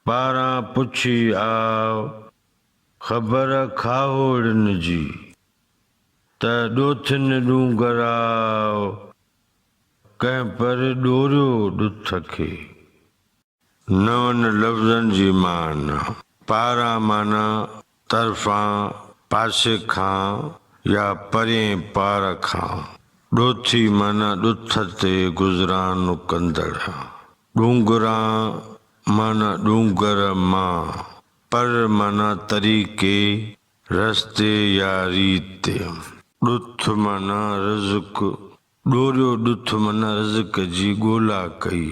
पारां पुछी आव ख़बर खाहोड़न जी त ॾोथिन डूंगराव कंहिं पर ॾोरियो ॾुथ खे। नवनि लफ़्ज़नि जी माना। पारां माना तरफ़ां, पासे खां या परिएं पार खां। ॾोथी माना ॾुथ ते गुज़रान कंदड़। डूंगरां माना डूंगर मां। पर माना तरीक़े, रस्ते या रीत। ॾुथ माना रिज़्क़। ॾोरियो ॾुथ माना रिज़्क़ जी ॻोल्हा कई।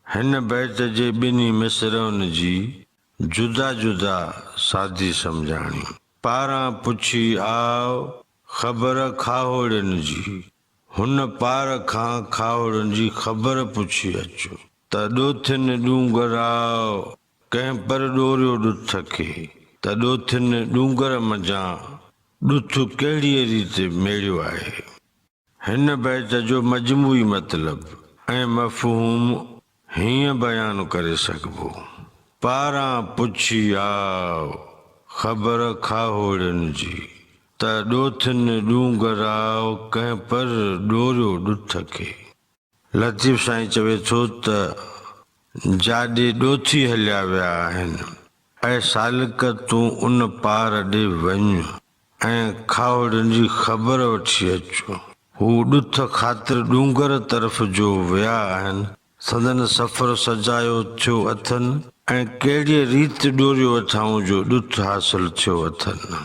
हिन बैत जे ॿिन्ही मिसरनि जी जुदा जुदा सादी सम्झाणी। पारां पुछी आव ख़बर खाहोड़न जी। हुन पार खां खाहोड़न जी ख़बर पुछी अचो त ॾोथिन डूंगराव कंहिं पर ॾोरियो ॾुथ खे। त ॾोथिन डूंगर मंझां ॾुथ कहिड़ीअ रीति मेड़ियो आहे। हिन बैत जो मजमूई मतिलबु ऐं मफ़हूम हीअं बयानु करे सघिबो। पारां पुछी आव ख़बर खाहोड़न जी त ॾोथिन डूंगराव कंहिं पर ॾोरियो ॾुथ खे। लतीफ़ साईं चवे थो त जाॾे ॾोथी हलिया विया आहिनि ऐं सालिक तूं उन पार ॾे वञ ऐं खाहोड़न जी ख़बर वठी अचो। हू ॾुथ ख़ातिर डूंगर तरफ़ जो विया आहिनि। संदन सफ़र सजायो थियो अथनि ऐं कहिड़ीअ रीति ॾोरियो अथाऊं जो ॾुथ हासिल थियो अथनि।